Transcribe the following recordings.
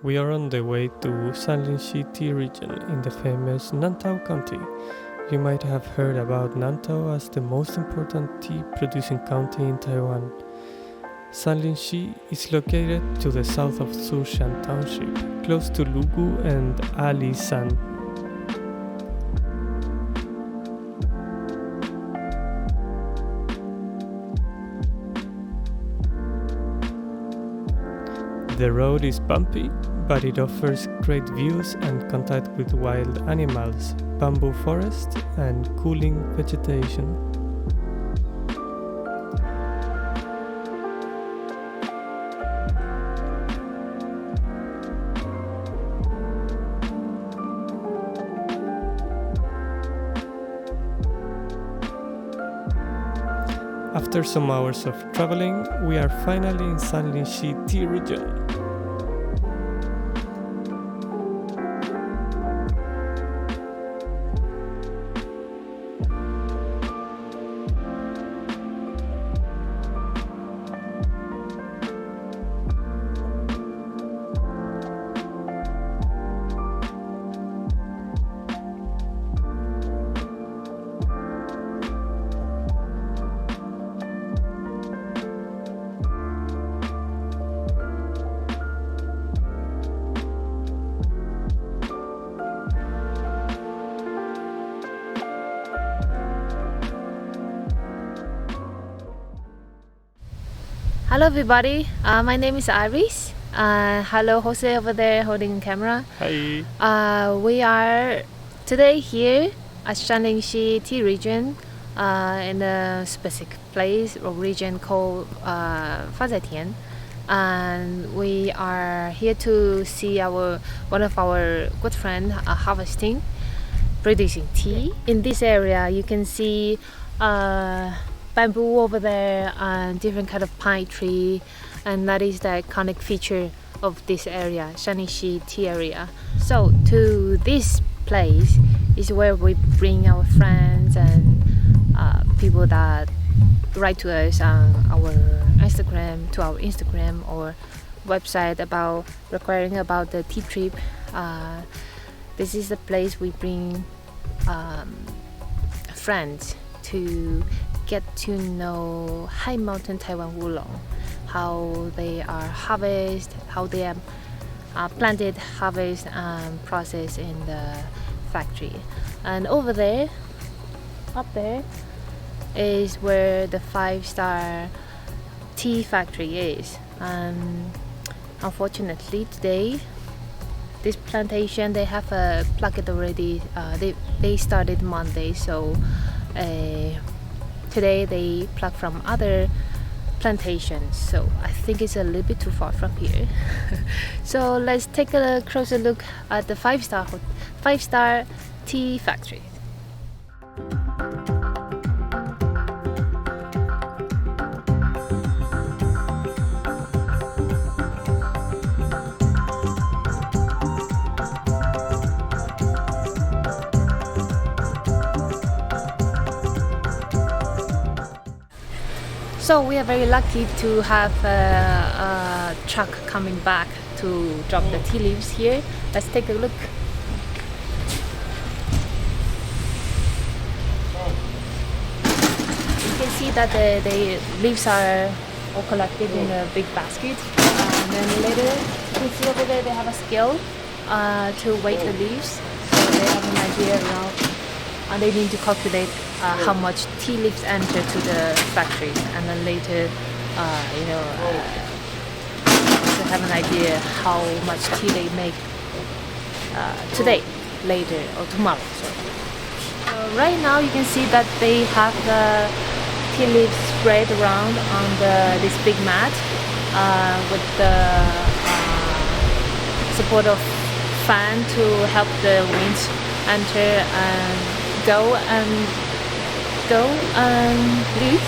We are on the way to Sanlingxi Tea Region in the famous Nantao County. You might have heard about Nantao as the most important tea-producing county in Taiwan. Sanlingxi is located to the south of Sushan Township, close to Lugu and Alishan. The road is bumpy, but it offers great views and contact with wild animals, bamboo forest, and cooling vegetation. After some hours of traveling, we are finally in Sanlingxi Tea Region. Hello everybody, my name is Iris. Hello Jose over there holding the camera. Hi. We are today here at Sanlingxi Tea Region in a specific place or region called Fazaitian. And we are here to see one of our good friends harvesting, producing tea. In this area you can see bamboo over there and different kind of pine tree, and that is the iconic feature of this area, Sanlingxi Tea Area. So to this place is where we bring our friends and people that write to us on our Instagram or website about requiring about the tea trip. This is the place we bring friends to get to know high mountain Taiwan Wulong, how they are harvested, how they are planted, harvest and processed in the factory. And over there, up there, is where the 5-star tea factory is. And unfortunately today, this plantation, they have plucked it already. They started Monday, so today they pluck from other plantations, so I think it's a little bit too far from here. So let's take a closer look at the 5-star tea factory. So we are very lucky to have a truck coming back to drop the tea leaves here. Let's take a look. You can see that the leaves are all collected in a big basket. And then later, you can see over there they have a scale to weigh the leaves. So they have an idea around, and they need to calculate how much tea leaves enter to the factory, and then later, to have an idea how much tea they make today, later, or tomorrow. So right now you can see that they have the tea leaves spread around on this big mat with the support of fan to help the wind enter and go and leave.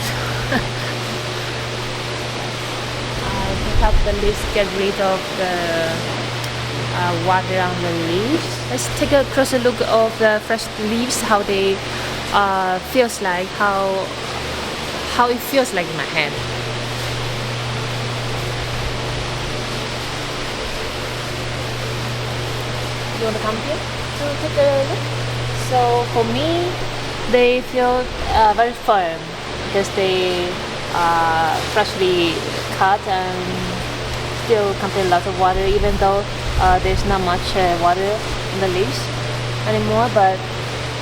To help the leaves get rid of the water on the leaves. Let's take a closer look of the fresh leaves, how they feels like how it feels like in my hand. You want to come here to take a look? So for me, they feel very firm because they are freshly cut and still contain lots of water, even though there's not much water in the leaves anymore. But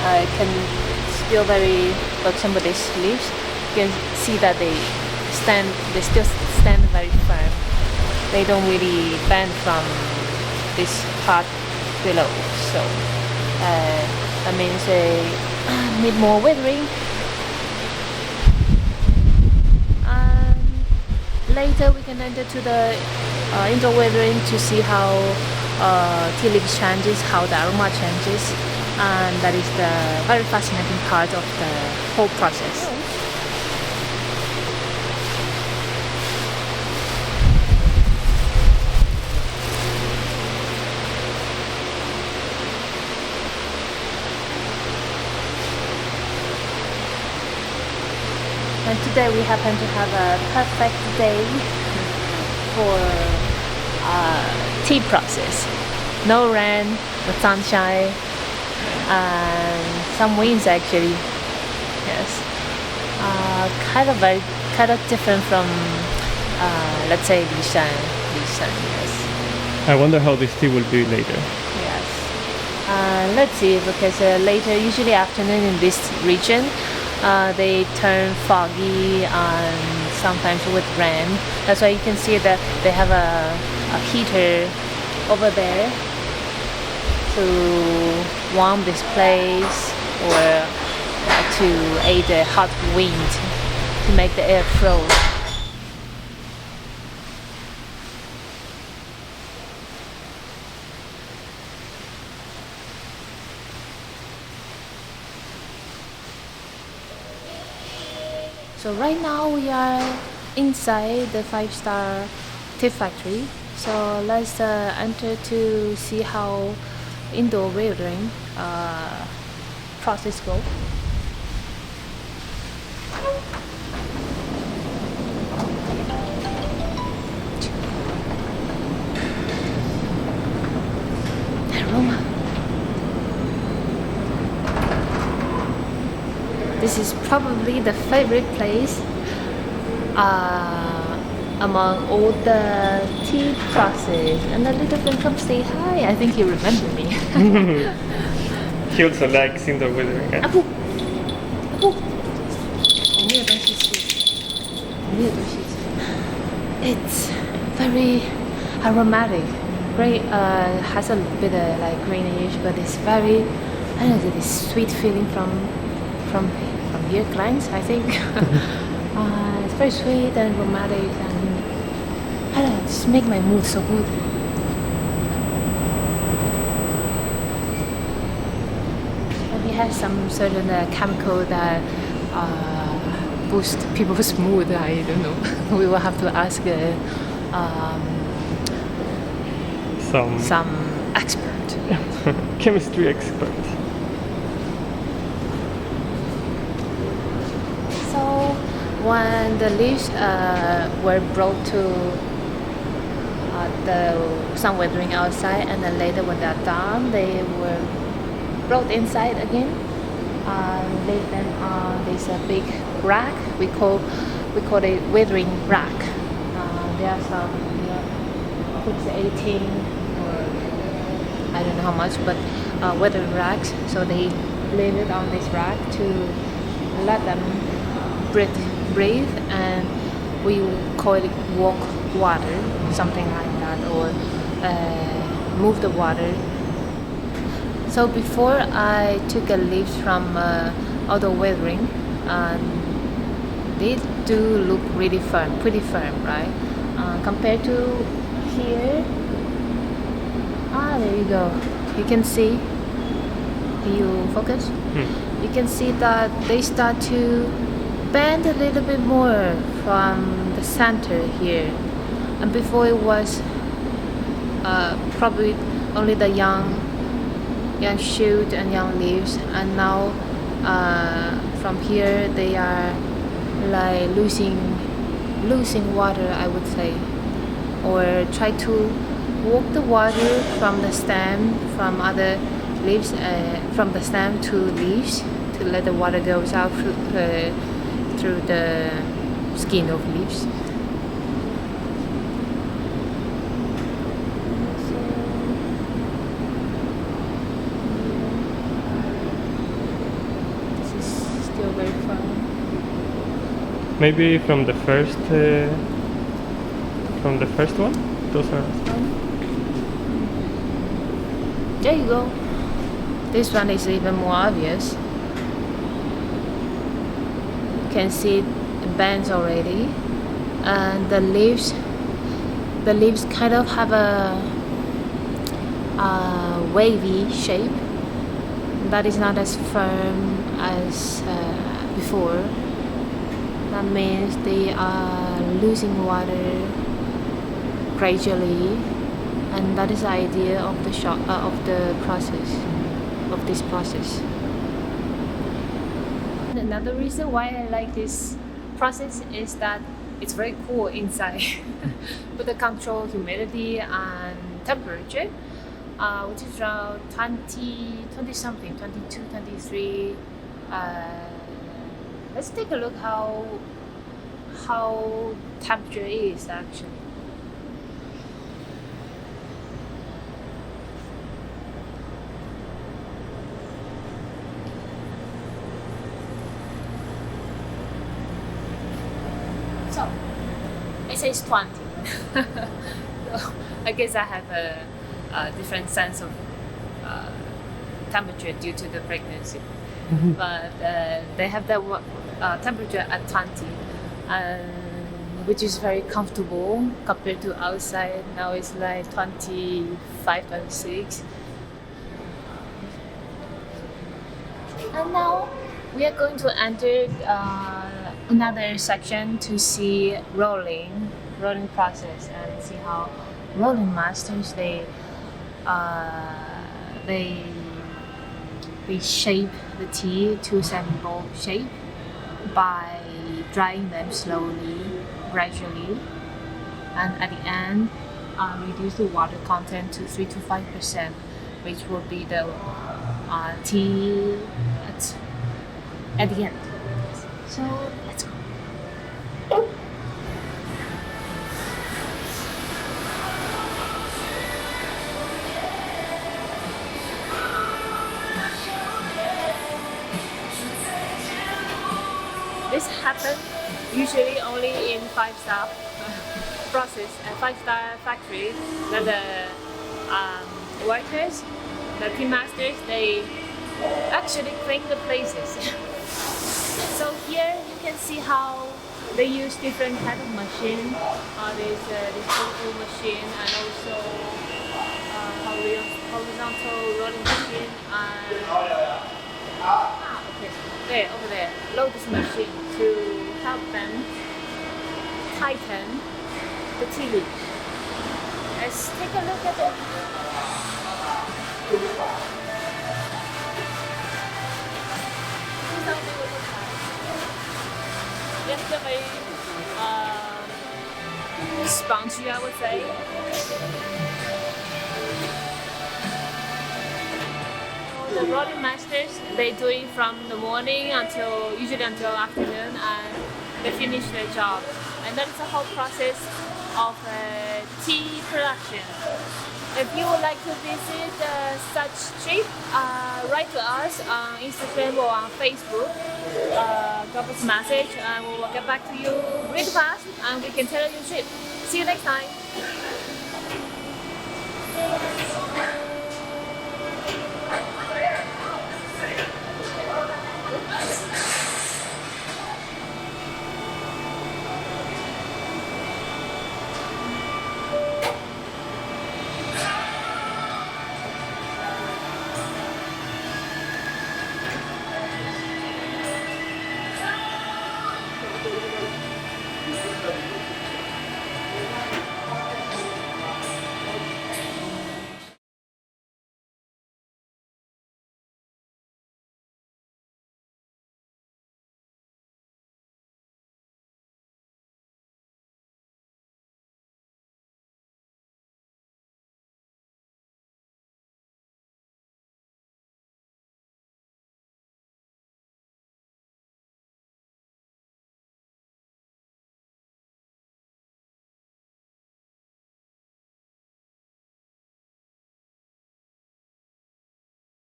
I can still very, for example, these leaves, you can see that they still stand very firm. They don't really bend from this part below, so that means they need more weathering. And later we can enter to the indoor weathering to see how tea leaf changes, how the aroma changes, and that is the very fascinating part of the whole process. And today we happen to have a perfect day for tea process. No rain, no sunshine, and some winds actually. Yes, kind of different from let's say Lishan. Yes. I wonder how this tea will be later. Yes. Let's see, because later, usually afternoon in this region, they turn foggy and sometimes with rain. That's why you can see that they have a heater over there to warm this place, or to aid the hot wind to make the air flow. So right now we are inside the 5-star tea factory. So let's enter to see how indoor weathering process goes. Aroma. This is probably the favorite place among all the tea process. And the little friend come say hi. I think he remember me. He also likes indoor weathering. Apu, Apu. 我没有东西吃，我没有东西吃。It's very aromatic. Great, has a bit of like greenish, but it's very, I don't know, this sweet feeling from your clients, I think. It's very sweet and romantic, and I don't know, just make my mood so good. And it has some certain chemical that boost people's mood. I don't know. We will have to ask some expert. Chemistry expert. When the leaves were brought to the sun weathering outside, and then later when they're done, they were brought inside again. Laid them on this big rack. We call it weathering rack. There are some, it's 18 or I don't know how much, but weathering racks. So they laid it on this rack to let them breathe, and we call it walk water, something like that, or move the water. So before I took the leaves from outdoor weathering, they do look really firm, pretty firm, right? Compared to here, there you go. You can see. Can you focus? You can see that they start to bend a little bit more from the center here, and before it was probably only the young shoot and young leaves, and now from here they are like losing water, I would say, or try to walk the water from the stem, from other leaves, from the stem to leaves, to let the water goes out through the skin of leaves. This is still very far. Maybe from the first one. Those are. There you go. This one is even more obvious. You can see it bends already, and the leaves kind of have a wavy shape that is not as firm as before. That means they are losing water gradually, and that is the idea of the this process. Another reason why I like this process is that it's very cool inside. With the control humidity and temperature, which is around 20 something, 22, 23. Let's take a look how temperature is actually. So, it says 20. So, I guess I have a different sense of temperature due to the pregnancy. But they have that temperature at 20, which is very comfortable compared to outside. Now it's like 25, 26. And now we are going to enter another section to see rolling process and see how rolling masters they shape the tea to semi-bowl shape by drying them slowly, gradually, and at the end reduce the water content to 3 to 5%, which will be the tea at the end. So let's go. This happens usually only in 5-star process and 5-star factory. That the workers, the tea masters, they actually clean the places. So here you can see how they use different kind of machine. There's this photo machine and also horizontal rolling machine and okay, there over there, lotus machine to help them tighten the tea leaf. Let's take a look at it. This is how they will look like. Yes, they're very spongy, I would say. The rolling masters, they do it from the morning usually until afternoon, and they finish their job. And that is the whole process of tea production. If you would like to visit such trip, write to us on Instagram or on Facebook. Drop us a message and we will get back to you really fast and we can tell you the trip. See you next time.